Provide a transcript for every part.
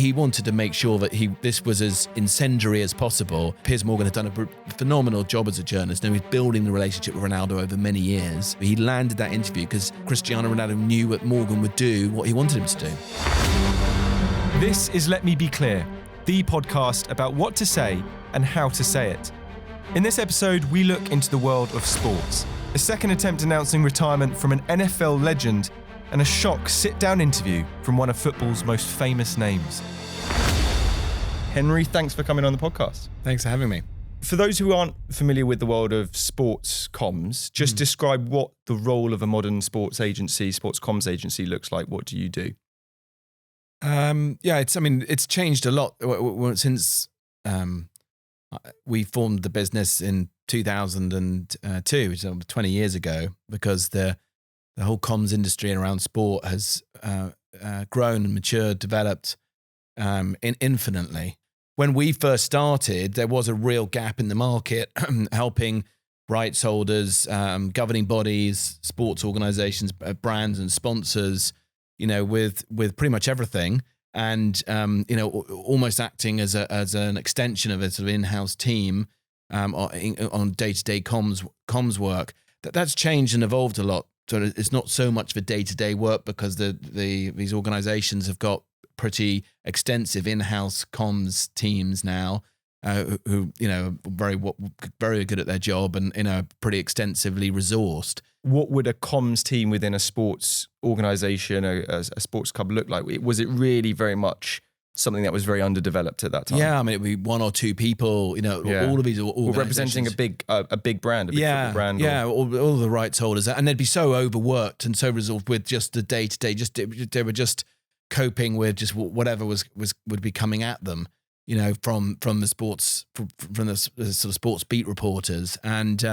he wanted to make sure that this was as incendiary as possible. Piers Morgan had done a phenomenal job as a journalist. He was building the relationship with Ronaldo over many years. He landed that interview because Cristiano Ronaldo knew what Morgan would do, what he wanted him to do. This is Let Me Be Clear, the podcast about what to say and how to say it. In this episode, we look into the world of sports, a second attempt announcing retirement from an NFL legend, and a shock sit-down interview from one of football's most famous names. Henry, thanks for coming on the podcast. Thanks for having me. For those who aren't familiar with the world of sports comms, just describe what the role of a modern sports comms agency looks like. What do you do? It's changed a lot since we formed the business in 2002, which is 20 years ago, because the whole comms industry around sport has grown and matured, developed infinitely. When we first started, there was a real gap in the market, helping rights holders, governing bodies, sports organizations, brands and sponsors, with pretty much everything. And, almost acting as an extension of a sort of in-house team on day-to-day comms work. That's changed and evolved a lot. So it's not so much for day-to-day work because these organizations have got pretty extensive in-house comms teams now who very good at their job and pretty extensively resourced. What would a comms team within a sports organization, a sports club look like? Was it really very much something that was very underdeveloped at that time? Yeah, it'd be one or two people, all of these organizations. Representing a big brand, football brand. Yeah, all the rights holders. And they'd be so overworked and so resolved with just the day-to-day. They were just coping with just whatever would be coming at them, from the sports, from the sort of sports beat reporters. And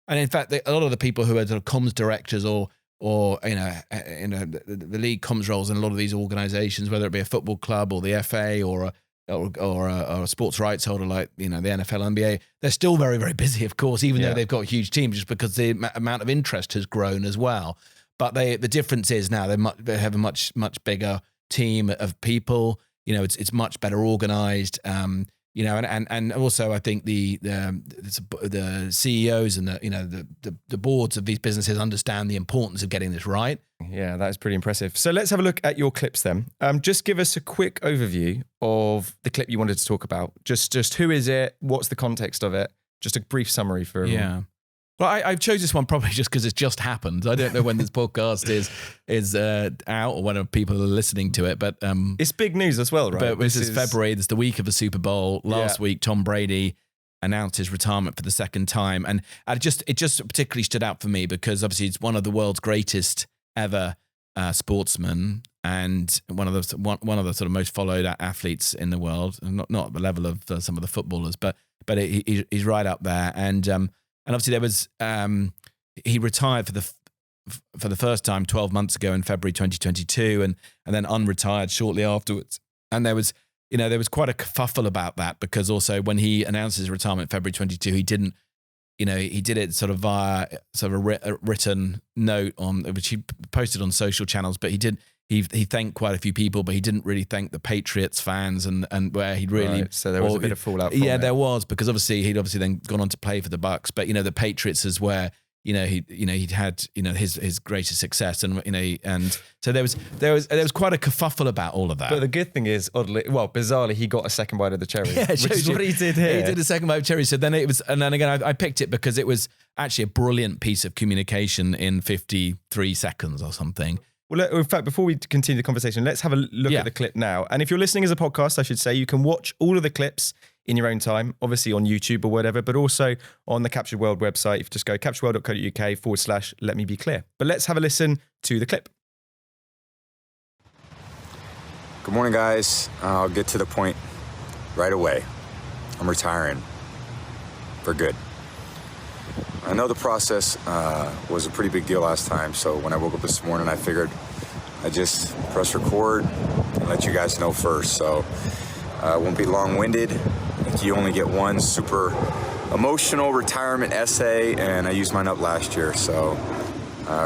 in fact, a lot of the people who are sort of comms directors or the league comms roles in a lot of these organizations, whether it be a football club or the FA or a sports rights holder like the NFL, NBA, they're still very, very busy, of course, even though they've got huge teams, just because the amount of interest has grown as well. But the difference is now they have a much bigger team of people. It's much better organized. And also I think the CEOs and the boards of these businesses understand the importance of getting this right. Yeah, that is pretty impressive. So let's have a look at your clips then. Just give us a quick overview of the clip you wanted to talk about. Just who is it? What's the context of it? Just a brief summary for everyone. Yeah. Well, I chose this one probably just because it's just happened. I don't know when this podcast is out or when people are listening to it, but it's big news as well, right? But this is February. This is the week of the Super Bowl. Last week, Tom Brady announced his retirement for the second time, and it just particularly stood out for me because obviously it's one of the world's greatest ever sportsmen and one of the sort of most followed athletes in the world. Not at the level of some of the footballers, but he's right up there. And obviously there was he retired for the first time 12 months ago in February 2022, and then unretired shortly afterwards. And there was quite a kerfuffle about that because also when he announced his retirement in February 22, he didn't, he did it sort of via sort of a written note which he posted on social channels, but he thanked quite a few people, but he didn't really thank the Patriots fans and where he'd really... Right, so there was a bit of fallout from it. There was, because he'd then gone on to play for the Bucks, but the Patriots is where he'd had his greatest success, and so there was quite a kerfuffle about all of that. But the good thing is, bizarrely, he got a second bite of the cherry, which is what he did here. He did a second bite of cherry. So then I picked it because it was actually a brilliant piece of communication in 53 seconds or something. Well, in fact, before we continue the conversation, let's have a look at the clip now. And if you're listening as a podcast, I should say, you can watch all of the clips in your own time, obviously on YouTube or whatever, but also on the Captured World website. If you just go capturedworld.co.uk/Let Me Be Clear. But let's have a listen to the clip. Good morning, guys. I'll get to the point right away. I'm retiring for good. I know the process was a pretty big deal last time, so when I woke up this morning, I figured I'd just press record and let you guys know first. So I won't be long-winded. I think you only get one super emotional retirement essay, and I used mine up last year. So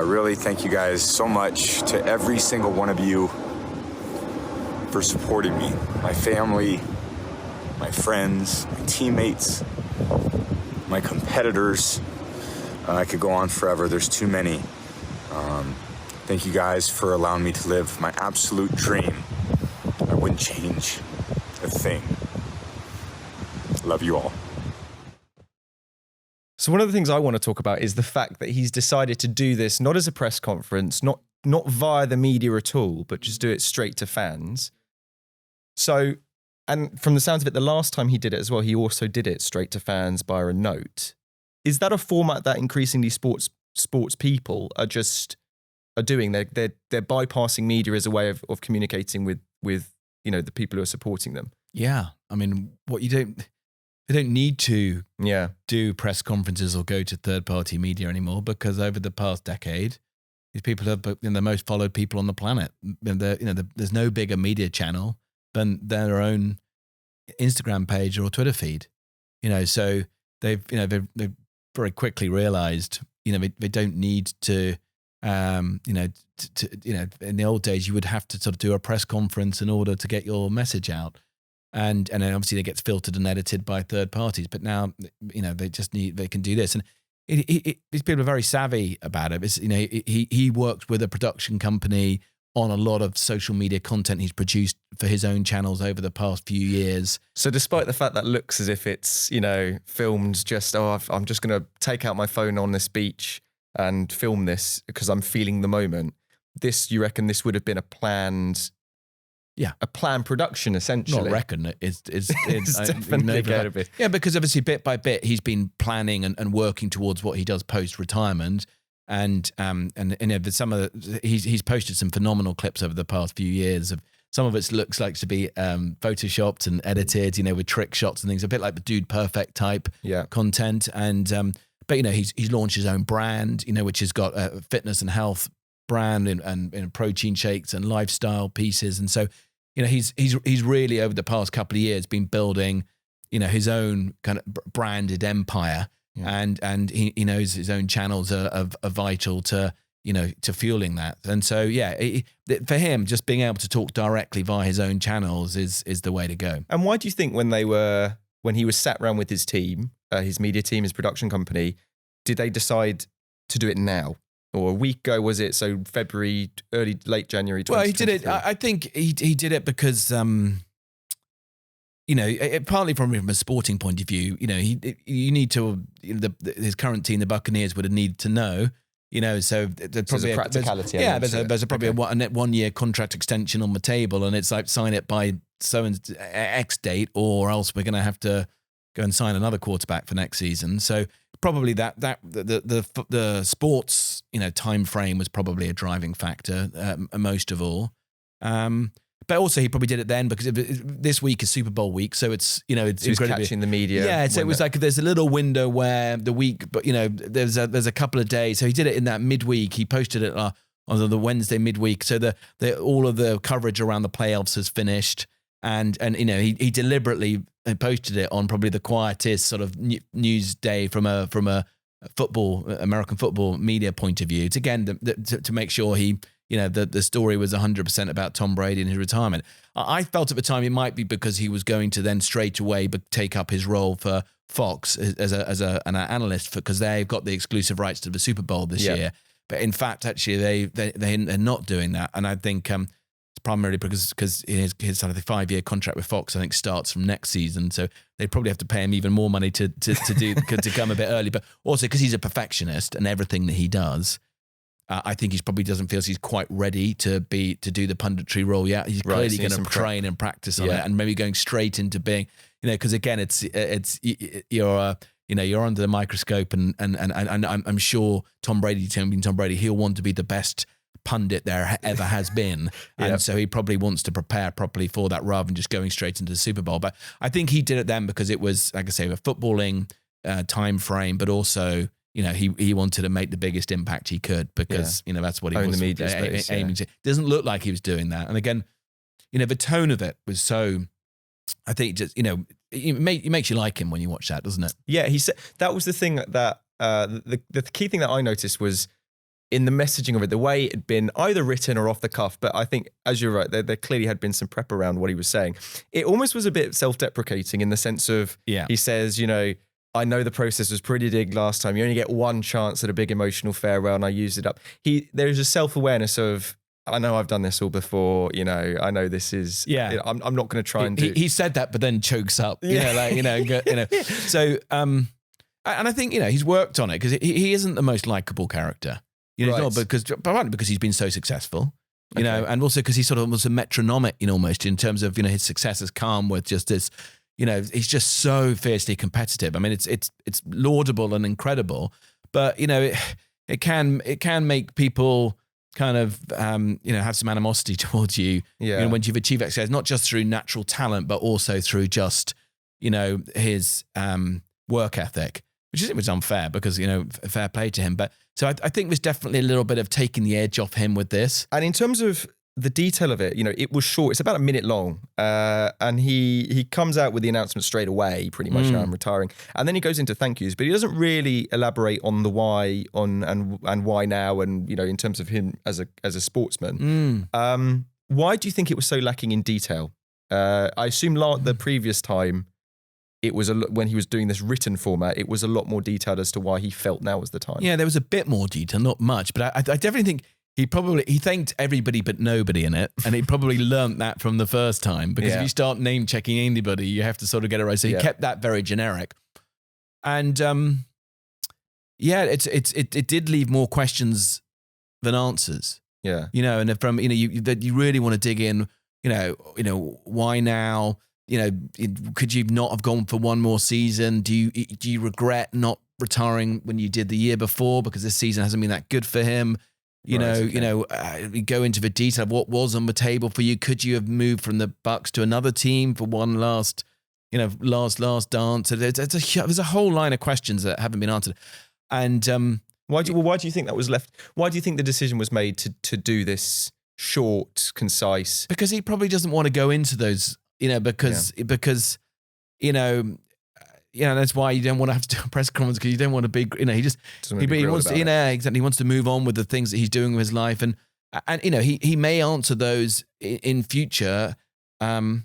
really thank you guys so much, to every single one of you for supporting me, my family, my friends, my teammates, my competitors. I could go on forever. There's too many. Thank you guys for allowing me to live my absolute dream. I wouldn't change a thing. Love you all. So one of the things I want to talk about is the fact that he's decided to do this not as a press conference, not via the media at all, but just do it straight to fans. So, and from the sounds of it, the last time he did it as well, he also did it straight to fans via a note. Is that a format that increasingly sports people are doing? They're bypassing media as a way of communicating with the people who are supporting them. Yeah, I mean, they don't need to do press conferences or go to third-party media anymore, because over the past decade, these people have been the most followed people on the planet. There's no bigger media channel than their own Instagram page or Twitter feed. So they've very quickly realized they don't need to. In the old days, you would have to sort of do a press conference in order to get your message out. And then obviously it gets filtered and edited by third parties. But now, they can do this. And these people are very savvy about it. He worked with a production company on a lot of social media content he's produced for his own channels over the past few years. So despite the fact that looks as if it's, filmed just, I'm just going to take out my phone on this beach and film this because I'm feeling the moment. You reckon this would have been a planned production, essentially? Not reckon. It's definitely going to be. Yeah, because obviously bit by bit he's been planning and working towards what he does post retirement, and he's posted some phenomenal clips over the past few years of some of it looks like to be photoshopped and edited, with trick shots and things, a bit like the Dude Perfect type content, and. But he's launched his own brand, which has got a fitness and health brand and protein shakes and lifestyle pieces, and so he's really over the past couple of years been building his own kind of branded empire, and he knows his own channels are vital to to fueling that, and so for him just being able to talk directly via his own channels is the way to go. And why do you think when he was sat around with his team, his media team, his production company, did they decide to do it now? Or a week ago, was it? So February, late January 2023? Well, he did it. I think he did it because, partly from a sporting point of view, you need to, his current team, the Buccaneers, would have needed to know, so there's probably a practicality. There's probably a 1 year contract extension on the table, and it's like sign it by X date, or else we're going to have to go and sign another quarterback for next season. So probably the sports time frame was probably a driving factor most of all. But also he probably did it then because this week is Super Bowl week, so it's it's incredibly catching the media. Yeah, so it was like there's a little window where the week, but there's a couple of days. So he did it in that midweek. He posted it on the Wednesday midweek. So the all of the coverage around the playoffs has finished, and he deliberately posted it on probably the quietest sort of news day from a American football media point of view. To make sure he. The story was 100% about Tom Brady and his retirement. I felt at the time it might be because he was going to then straight away take up his role for Fox as an analyst, because they've got the exclusive rights to the Super Bowl this year. But in fact, actually, they're not doing that. And I think it's primarily because his sort of 5-year contract with Fox, I think, starts from next season. So they probably have to pay him even more money to come a bit early. But also because he's a perfectionist and everything that he does. I think he probably doesn't feel he's quite ready to do the punditry role yet. He's clearly going to train and practice on it, and maybe going straight into being, because again, you're under the microscope, and I'm sure Tom Brady, he'll want to be the best pundit there ever has been, and so he probably wants to prepare properly for that rather than just going straight into the Super Bowl. But I think he did it then because it was, like I say, a footballing time frame, but also. He wanted to make the biggest impact he could because, that's what he was the media space, aiming to. It doesn't look like he was doing that. And again, the tone of it was so, I think just, it makes you like him when you watch that, doesn't it? Yeah, he said that was the thing that, the key thing that I noticed was in the messaging of it, the way it had been either written or off the cuff. But I think, as you're right, there clearly had been some prep around what he was saying. It almost was a bit self-deprecating in the sense of, he says, I know the process was pretty big last time. You only get one chance at a big emotional farewell, and I used it up. There's a self-awareness of, I know I've done this all before. I know this is. Yeah. I'm not going to try and do. He said that, but then chokes up. So, and I think he's worked on it because he isn't the most likable character. Not because he's been so successful. And also because he's sort of almost a metronomic, almost in terms of his success has come with just this. He's just so fiercely competitive. I mean, it's laudable and incredible, but it can make people kind of have some animosity towards you. When you've achieved success, not just through natural talent, but also through just his work ethic, which is unfair because fair play to him. But so I think there's definitely a little bit of taking the edge off him with this. And in terms of the detail of it, it was short. It's about a minute long, and he comes out with the announcement straight away, pretty much. Now I'm retiring, and then he goes into thank yous, but he doesn't really elaborate on the why and why now, and in terms of him as a sportsman. Why do you think it was so lacking in detail? I assume the previous time, it was when he was doing this written format, it was a lot more detailed as to why he felt now was the time. Yeah, there was a bit more detail, not much, but I definitely think. He thanked everybody but nobody in it, and he probably learnt that from the first time because if you start name checking anybody, you have to sort of get it right. So he kept that very generic, and it did leave more questions than answers. Yeah, and from you really want to dig in. Why now? Could you not have gone for one more season? Do you regret not retiring when you did the year before because this season hasn't been that good for him? We go into the detail of what was on the table for you. Could you have moved from the Bucks to another team for one last dance? There's a whole line of questions that haven't been answered. And why do you think that was left? Why do you think the decision was made to do this short, concise? Because he probably doesn't want to go into those, because that's why you don't want to have to do a press conference because you don't want to be, he wants to move on with the things that he's doing with his life. And he may answer those in future. And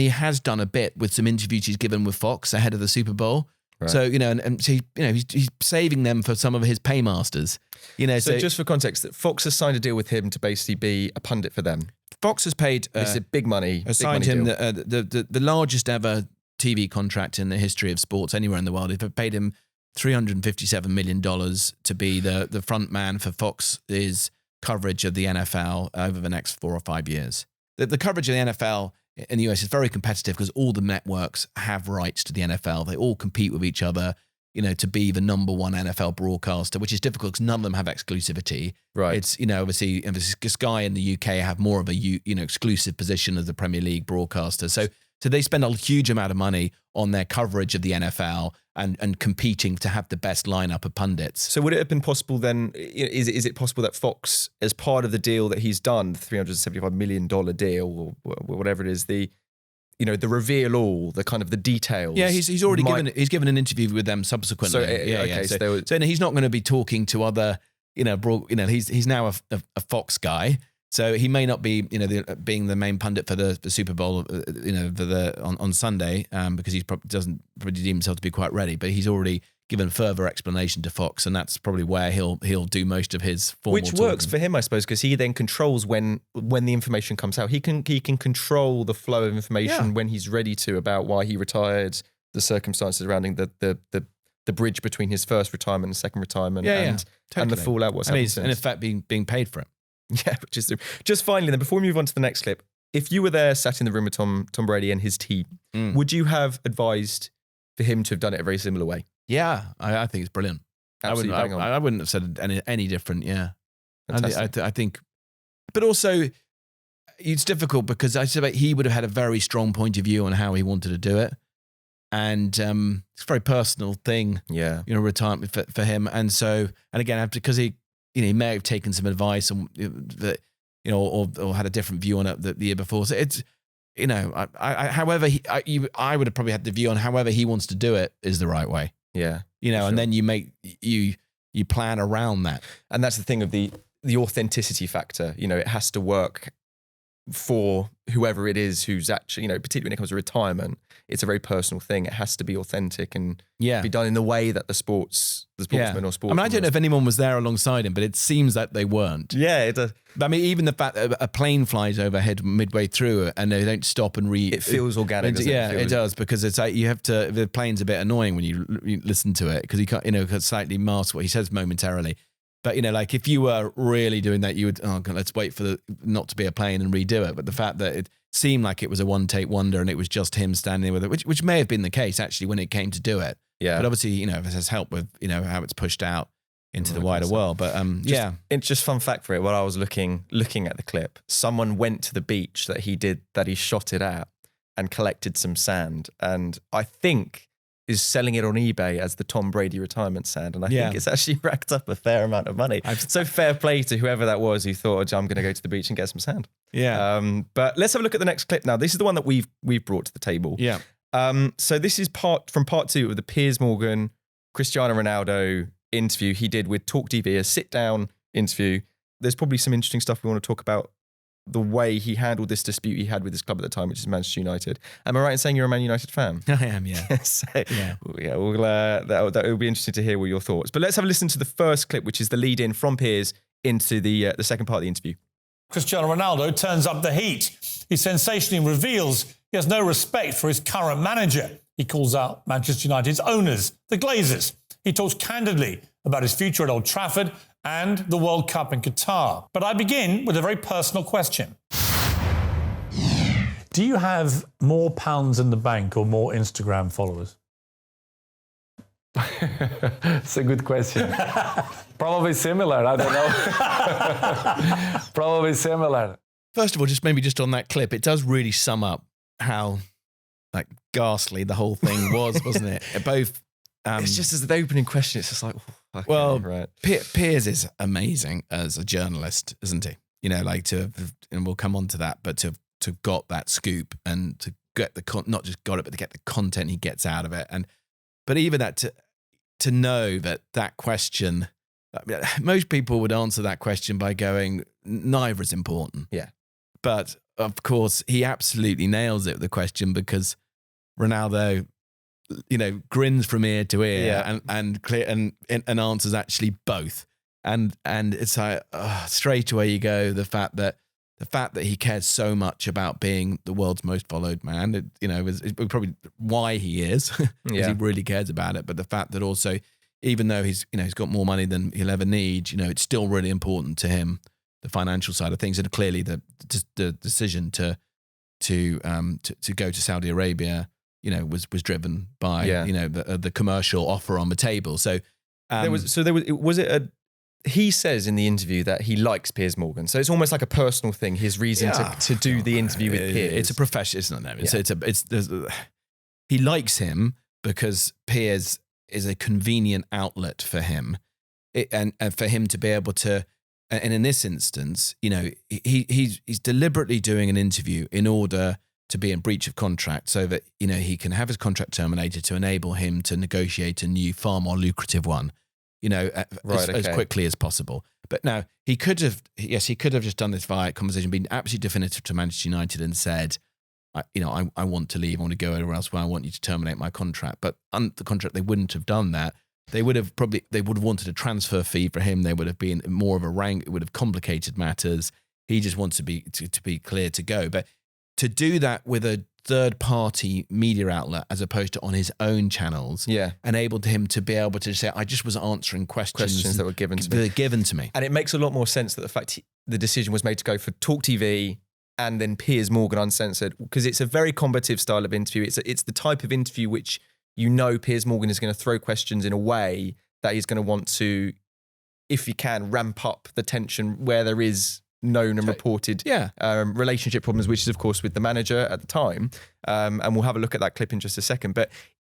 he has done a bit with some interviews he's given with Fox ahead of the Super Bowl. Right. So, he's saving them for some of his paymasters, So just for context, Fox has signed a deal with him to basically be a pundit for them. Fox has paid, this is big money. Assigned him the largest ever TV contract in the history of sports anywhere in the world. They've paid him $357 million to be the front man for Fox's coverage of the NFL over the next 4 or 5 years. The coverage of the NFL in the US is very competitive because all the networks have rights to the NFL. They all compete with each other, to be the number one NFL broadcaster, which is difficult because none of them have exclusivity. Right. It's, obviously, Sky in the UK have more of a, exclusive position as the Premier League broadcaster. So they spend a huge amount of money on their coverage of the NFL and competing to have the best lineup of pundits. So would it have been possible then, is it possible that Fox, as part of the deal that he's done, the $375 million deal or whatever it is, the reveal all, the kind of the details. Yeah, he's already given an interview with them subsequly. So he's not going to be talking to other, he's now a Fox guy. So he may not be, being the main pundit for the Super Bowl, on Sunday, because he doesn't deem himself to be quite ready. But he's already given further explanation to Fox, and that's probably where he'll do most of his formal Which talking. Works for him, I suppose, because he then controls when the information comes out. He can control the flow of information when he's ready to about why he retired, the circumstances surrounding the bridge between his first retirement and second retirement, and the fallout. What's happened since. And in fact, being paid for it. Yeah, which is just finally. Then, before we move on to the next clip, if you were there, sat in the room with Tom Brady and his team, would you have advised for him to have done it a very similar way? Yeah, I think it's brilliant. Absolutely, I wouldn't have said any different. Yeah, I think, but also it's difficult because I suspect he would have had a very strong point of view on how he wanted to do it, and it's a very personal thing. Yeah, retirement for him, and again because he may have taken some advice and that or had a different view on it the year before. So it's however I would have probably had the view on however he wants to do it is the right way. Yeah, and then you you plan around that. And that's the thing of the authenticity factor. You know, it has to work for whoever it is who's actually, you know, particularly when it comes to retirement, it's a very personal thing. It has to be authentic and be done in the way that the sportsman or sportsman. I mean, I don't know if anyone was there alongside him, but it seems that they weren't. Yeah, it does. I mean, even the fact that a plane flies overhead midway through it and they don't stop and it feels organic. It does, because it's like you have to. The plane's a bit annoying when you listen to it because you can't, you know, slightly mask what he says momentarily. But, you know, like if you were really doing that, you would, let's wait for the not to be a plane and redo it. But the fact that it seemed like it was a one-take wonder and it was just him standing with it, which may have been the case actually when it came to do it. Yeah. But obviously, you know, this has helped with, you know, how it's pushed out into the wider world. But it's just fun fact for it. While I was looking at the clip, someone went to the beach that he shot it at and collected some sand. And I think is selling it on eBay as the Tom Brady retirement sand. And I think it's actually racked up a fair amount of money. So fair play to whoever that was who thought, I'm going to go to the beach and get some sand. Yeah. But let's have a look at the next clip now. This is the one that we've brought to the table. Yeah. So this is part 2 of the Piers Morgan, Cristiano Ronaldo interview he did with TalkTV, a sit-down interview. There's probably some interesting stuff we want to talk about the way he handled this dispute he had with his club at the time, which is Manchester United. Am I right in saying you're a Man United fan? I am, yeah. That will be interesting to hear what your thoughts. But let's have a listen to the first clip, which is the lead-in from Piers into the second part of the interview. Cristiano Ronaldo turns up the heat. He sensationally reveals he has no respect for his current manager. He calls out Manchester United's owners, the Glazers. He talks candidly about his future at Old Trafford and the World Cup in Qatar. But I begin with a very personal question. Do you have more pounds in the bank or more Instagram followers? It's a good question. Probably similar, I don't know. Probably similar. First of all, just on that clip, it does really sum up how like ghastly the whole thing was, wasn't it? Both. It's just as the opening question, it's just like, right. Piers is amazing as a journalist, isn't he? You know, like and we'll come on to that, but to got that scoop and to get not just got it, but to get the content he gets out of it. But even that to know that question, most people would answer that question by going, neither is important. Yeah. But of course, he absolutely nails it with the question because Ronaldo, you know, grins from ear to ear and answers actually both. And it's like straight away you go, the fact that he cares so much about being the world's most followed man, is probably why he is, because he really cares about it. But the fact that also, even though he's got more money than he'll ever need, it's still really important to him, the financial side of things. And clearly the decision to go to Saudi Arabia, was driven by the commercial offer on the table. So he says in the interview that he likes Piers Morgan. So it's almost like a personal thing, his reason to do the interview with Piers. It's a profession, isn't it? He likes him because Piers is a convenient outlet for him. And for him to be able to, and in this instance, he's deliberately doing an interview in order to be in breach of contract so that, he can have his contract terminated to enable him to negotiate a new, far more lucrative one. As quickly as possible. But now he could have just done this via conversation, been absolutely definitive to Manchester United and said, I want to leave, I want to go anywhere else where I want you to terminate my contract. But under the contract, they wouldn't have done that. They would have wanted a transfer fee for him. They would have been more of a rank. It would have complicated matters. He just wants to be clear to go. But to do that with a third-party media outlet as opposed to on his own channels, enabled him to be able to say, I just was answering questions that were given to me. And it makes a lot more sense that the fact the decision was made to go for TalkTV and then Piers Morgan Uncensored, because it's a very combative style of interview. It's the type of interview which Piers Morgan is going to throw questions in a way that he's going to want to, if he can, ramp up the tension where there is known and reported relationship problems, which is of course with the manager at the time, and we'll have a look at that clip in just a second. But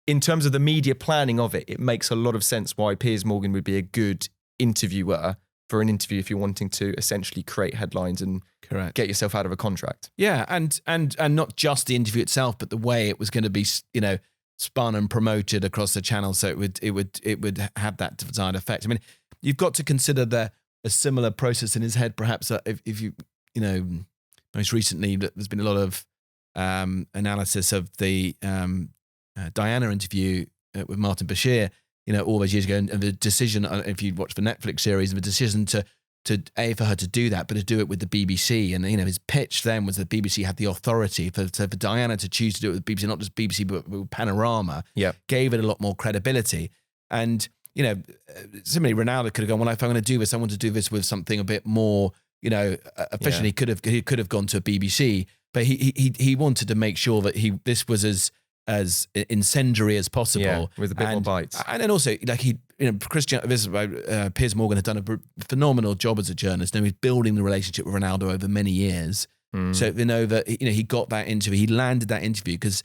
in terms of the media planning of it, it makes a lot of sense why Piers Morgan would be a good interviewer for an interview if you're wanting to essentially create headlines and get yourself out of a contract. Yeah, and not just the interview itself, but the way it was going to be, spun and promoted across the channel, so it would have that desired effect. I mean, you've got to consider a similar process in his head. Perhaps if you most recently there's been a lot of analysis of the Diana interview with Martin Bashir, all those years ago, and the decision, if you watch the Netflix series, the decision to for her to do that, but to do it with the BBC. And, his pitch then was that BBC had the authority for Diana to choose to do it with BBC, not just BBC, but with Panorama, gave it a lot more credibility. And, similarly, Ronaldo could have gone, well, if I'm going to do this, I want to do this with something a bit more, officially. He could have gone to a BBC, but he wanted to make sure that this was as incendiary as possible, with a bit more bites. And then also, Cristiano, this is why Piers Morgan had done a phenomenal job as a journalist. He's building the relationship with Ronaldo over many years. So they know that he got that interview, he landed that interview because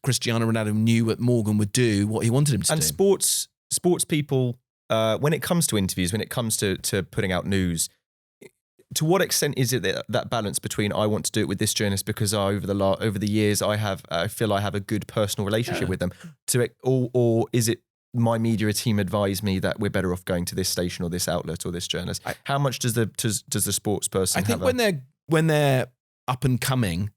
Cristiano Ronaldo knew what Morgan would do, what he wanted him to do. And sports people, when it comes to interviews, when it comes to putting out news, to what extent is it that balance between I want to do it with this journalist because over the years I feel I have a good personal relationship with them, or is it my media team advise me that we're better off going to this station or this outlet or this journalist? How much does the sports person? I think when they're up and coming,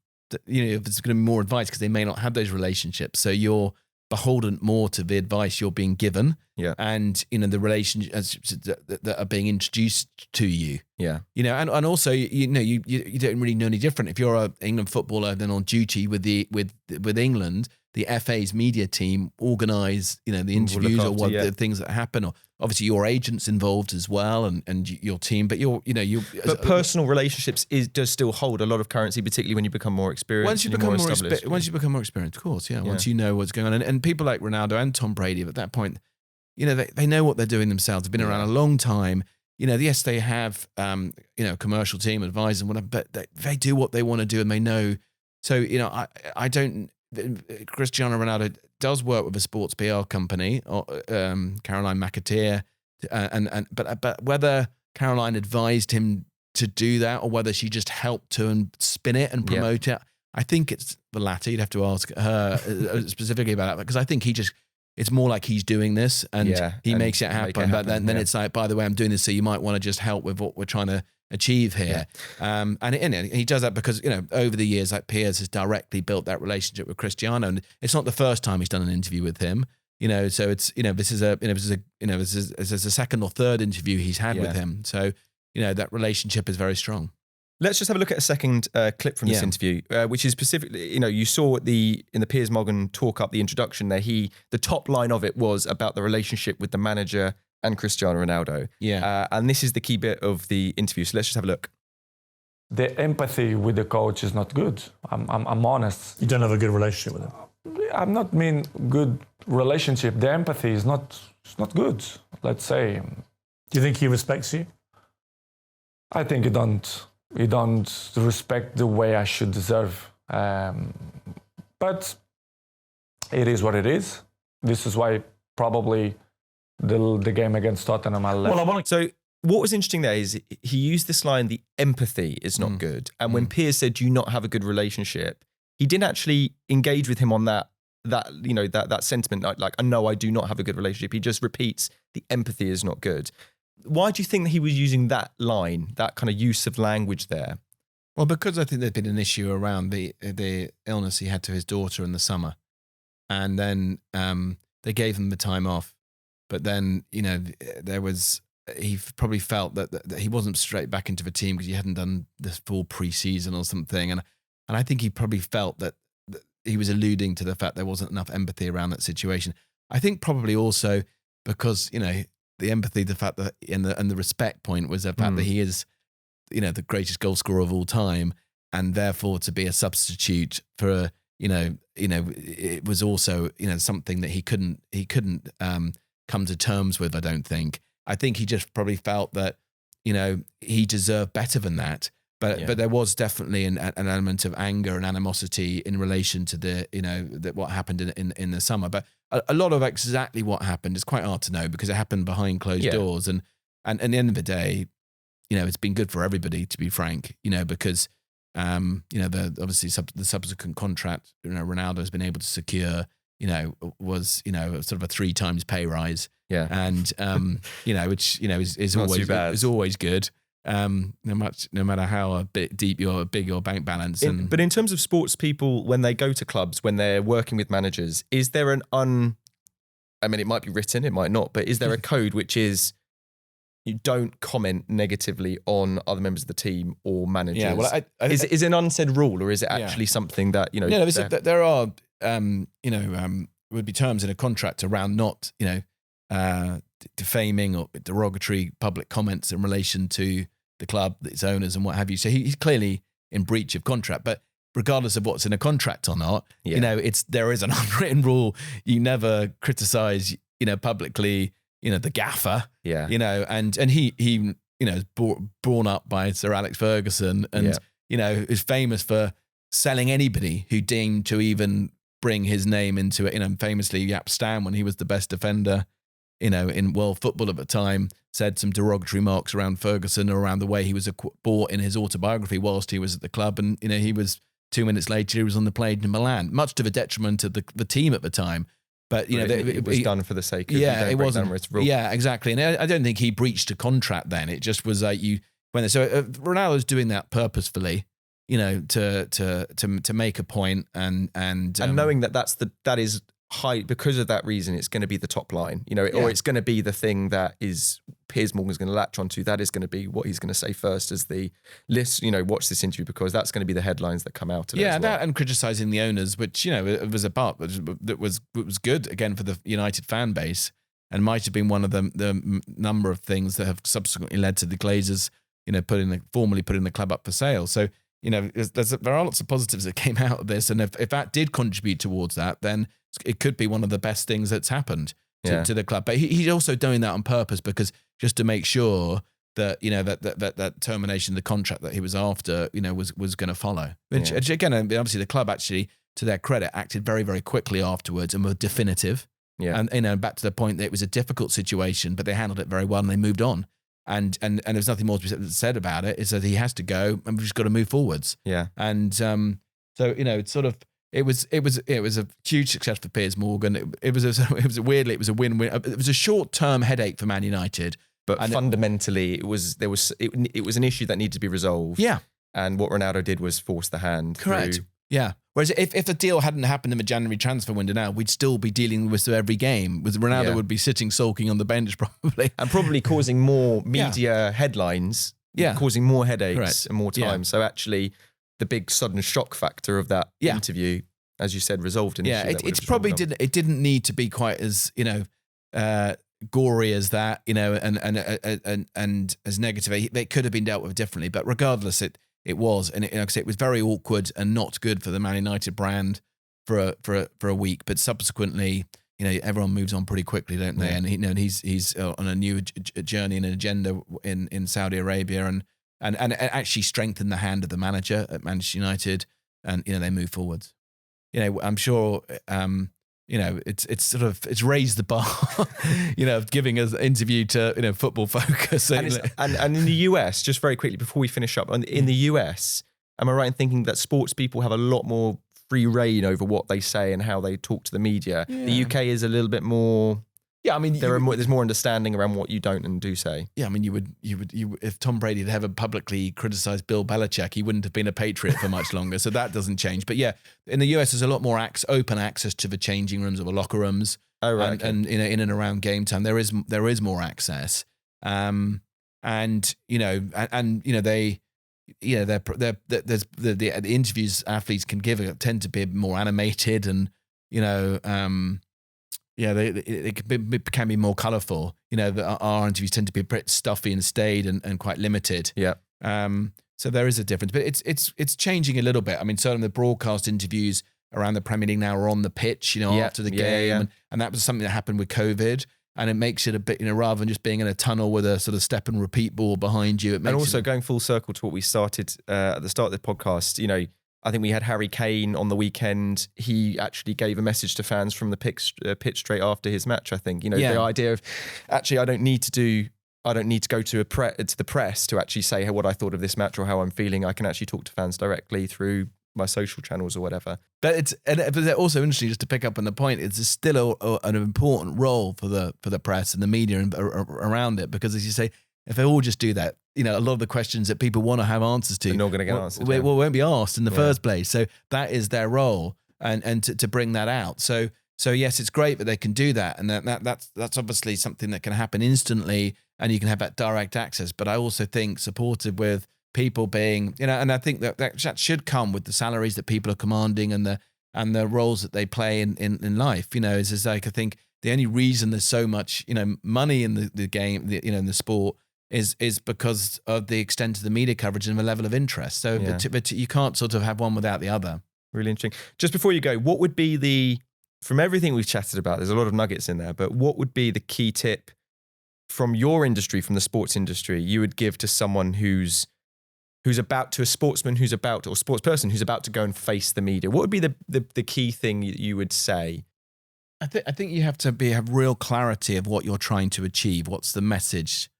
there's going to be more advice because they may not have those relationships. So you're beholden more to the advice you're being given, and the relationships that are being introduced to you, and also you don't really know any different if you're an England footballer then on duty with England. The FA's media team organise the interviews or the things that happen, or obviously your agent's involved as well, and your team. But but personal relationships does still hold a lot of currency, particularly when you become more experienced. Once you become more experienced, of course, once you know what's going on, and people like Ronaldo and Tom Brady at that point, they know what they're doing themselves. They've been around a long time. Yes, they have commercial team advisors and whatever, but they do what they want to do, and they know. So I don't. Cristiano Ronaldo does work with a sports PR company, Caroline McAteer, but whether Caroline advised him to do that or whether she just helped to spin it and promote it, I think it's the latter. You'd have to ask her specifically about that, because I think it's more like he's doing this and he makes it happen. But then it's like, by the way, I'm doing this, so you might want to just help with what we're trying to achieve here. And he does that because, over the years, like Piers has directly built that relationship with Cristiano. And it's not the first time he's done an interview with him, so it's, this is a second or third interview he's had with him. So, that relationship is very strong. Let's just have a look at a second clip from this interview, which is specifically, you saw in the Piers Morgan talk up, the introduction there, the top line of it was about the relationship with the manager and Cristiano Ronaldo. And this is the key bit of the interview. So let's just have a look. The empathy with the coach is not good. I'm honest. You don't have a good relationship with him? I'm not mean good relationship. The empathy is not good, let's say. Do you think he respects you? I think he don't respect the way I should deserve. But it is what it is. This is why probably the game against Tottenham I left. So what was interesting there is he used this line, the empathy is not good. And when Piers said, do you not have a good relationship, he didn't actually engage with him on that sentiment, like, no, I do not have a good relationship. He just repeats, the empathy is not good. Why do you think that he was using that line, that kind of use of language there? Well, because I think there's been an issue around the illness he had to his daughter in the summer. And then they gave him the time off. But then, he probably felt that he wasn't straight back into the team because he hadn't done the full pre-season or something. And I think he probably felt that he was alluding to the fact there wasn't enough empathy around that situation. I think probably also because, the empathy, the fact that, and the respect point was the fact that he is, the greatest goal scorer of all time. And therefore to be a substitute for, it was also, something that he couldn't come to terms with, I don't think. I think he just probably felt that, he deserved better than that. But there was definitely an element of anger and animosity in relation to the what happened in the summer. But a lot of exactly what happened is quite hard to know because it happened behind closed doors. And at the end of the day, it's been good for everybody, to be frank, because obviously the subsequent contract, Ronaldo has been able to secure, was, sort of a 3 times pay rise. Yeah. And which is Not always too bad. is always good. No matter how big your bank balance. But in terms of sports people, when they go to clubs, when they're working with managers, is there it might be written, it might not, but is there a code which is you don't comment negatively on other members of the team or managers? Yeah, well, is it an unsaid rule, or is it actually something that there are would be terms in a contract around not defaming or derogatory public comments in relation to the club, its owners, and what have you. So he's clearly in breach of contract, but regardless of what's in a contract or not, there is an unwritten rule. You never criticize, publicly, the gaffer, and he is born up by Sir Alex Ferguson, and is famous for selling anybody who deemed to even bring his name into it. Famously, Jaap Stam, when he was the best defender, in world football at the time, said some derogatory remarks around Ferguson or around the way he was bought in his autobiography whilst he was at the club, and he was 2 minutes later he was on the plane in Milan, much to the detriment of the team at the time. But it was done for the sake of it wasn't. Yeah, exactly. And I don't think he breached a contract then. It just was like Ronaldo's doing that purposefully, to make a point and knowing that is high because of that reason. It's going to be the top line, or it's going to be the thing that is Piers Morgan's going to latch onto. That is going to be what he's going to say first as the list. Watch this interview because that's going to be the headlines that come out of it. Yeah, that and criticising the owners, which it was a part that was good again for the United fan base, and might have been one of the number of things that have subsequently led to the Glazers, formally putting the club up for sale. So there are lots of positives that came out of this, and if that did contribute towards that, then it could be one of the best things that's happened to the club. But he's also doing that on purpose because just to make sure that that termination of the contract that he was after was going to follow. Which again, obviously the club actually, to their credit, acted very, very quickly afterwards and were definitive. Yeah. And back to the point that it was a difficult situation, but they handled it very well and they moved on. And there's nothing more to be said about it. It's that he has to go, and we've just got to move forwards. Yeah. And so it's sort of it was a huge success for Piers Morgan. It was a win-win. It was a short-term headache for Man United, but fundamentally it was an issue that needed to be resolved. Yeah. And what Ronaldo did was force the hand. Correct. Yeah. Whereas if the deal hadn't happened in the January transfer window now, we'd still be dealing with every game. With Ronaldo would be sitting sulking on the bench probably. And probably causing more media headlines, causing more headaches and more time. Yeah. So actually the big sudden shock factor of that interview, as you said, resolved an issue. It's probably didn't need to be quite as, gory as that, and as negative. It could have been dealt with differently, but regardless, it was, and it was very awkward and not good for the Man United brand for a week. But subsequently, everyone moves on pretty quickly, don't they? Yeah. And he's on a new journey and an agenda in Saudi Arabia, and actually strengthened the hand of the manager at Manchester United, and they move forwards. I'm sure. It's raised the bar, of giving us an interview to, Football Focus. And in the US, just very quickly before we finish up, in the US, am I right in thinking that sports people have a lot more free reign over what they say and how they talk to the media? Yeah. The UK is a little bit more. Yeah, I mean, there's more understanding around what you don't and do say. Yeah, I mean, you would if Tom Brady had ever publicly criticised Bill Belichick, he wouldn't have been a Patriot for much longer. So that doesn't change. But yeah, in the US, there's a lot more open access to the changing rooms or the locker rooms. Oh right, and in and around game time, there is more access. The interviews athletes can give tend to be more animated and they can be more colourful. Our interviews tend to be a bit stuffy and staid and quite limited. Yeah. So there is a difference, but it's changing a little bit. I mean, certainly the broadcast interviews around the Premier League now are on the pitch, after the game, and that was something that happened with COVID. And it makes it a bit, rather than just being in a tunnel with a sort of step and repeat ball behind you. And also going full circle to what we started at the start of the podcast, I think we had Harry Kane on the weekend. He actually gave a message to fans from the pitch straight after his match. I think the idea of actually I don't need to go to the press to actually say what I thought of this match or how I'm feeling. I can actually talk to fans directly through my social channels or whatever. But it's also interesting, just to pick up on the point, it's still an important role for the press and the media and around it, because as you say, if they all just do that, a lot of the questions that people want to have answers to, they're not going to get answered. Won't be asked in the first place. So that is their role, and to bring that out. So yes, it's great that they can do that, and that's obviously something that can happen instantly, and you can have that direct access. But I also think supported with people being, and I think that should come with the salaries that people are commanding and the roles that they play in life. It's like, I think the only reason there's so much money in the game, in the sport, is because of the extent of the media coverage and the level of interest. So, but you can't sort of have one without the other. Really interesting. Just before you go, what would be from everything we've chatted about, there's a lot of nuggets in there, but what would be the key tip from your industry, from the sports industry, you would give to someone who's about to, a sportsman who's about, or sports person who's about to go and face the media? What would be the key thing you would say? I think you have to have real clarity of what you're trying to achieve. What's the message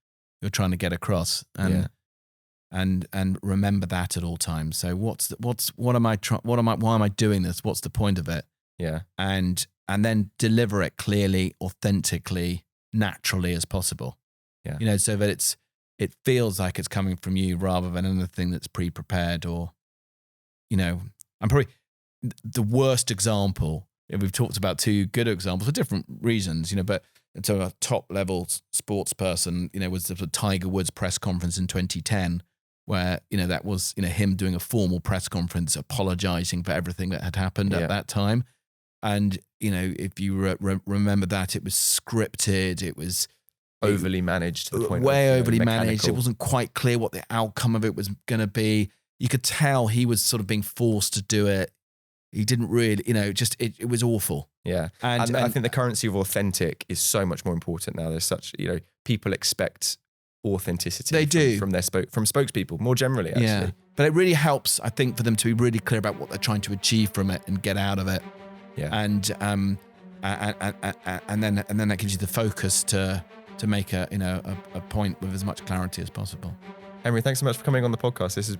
you're trying to get across, and remember that at all times. So why am I doing this? What's the point of it? Yeah. And then deliver it clearly, authentically, naturally as possible. Yeah. So that it feels like it's coming from you rather than anything that's pre-prepared, or, I'm probably the worst example. We've talked about two good examples for different reasons, but so a top level sports person, was the Tiger Woods press conference in 2010, where, that was, him doing a formal press conference, apologizing for everything that had happened at that time. And, if you remember that, it was scripted, it was overly managed to the point way of, overly mechanical. managed. It wasn't quite clear what the outcome of it was going to be. You could tell he was sort of being forced to do it. He didn't really, it was awful. Yeah. And I think the currency of authentic is so much more important now. There's such, people expect authenticity. They do. From spokespeople, more generally, actually. Yeah. But it really helps, I think, for them to be really clear about what they're trying to achieve from it and get out of it. Yeah. And then that gives you the focus to make a point with as much clarity as possible. Henry, thanks so much for coming on the podcast. It's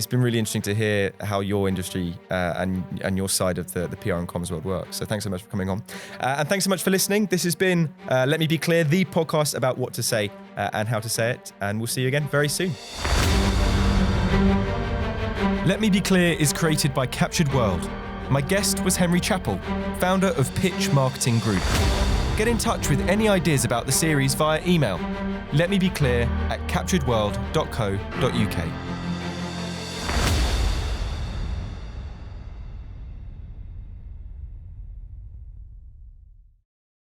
been really interesting to hear how your industry and your side of the PR and comms world works. So thanks so much for coming on. And thanks so much for listening. This has been Let Me Be Clear, the podcast about what to say and how to say it. And we'll see you again very soon. Let Me Be Clear is created by Captured World. My guest was Henry Chappell, founder of Pitch Marketing Group. Get in touch with any ideas about the series via email. letmebeclear@capturedworld.co.uk.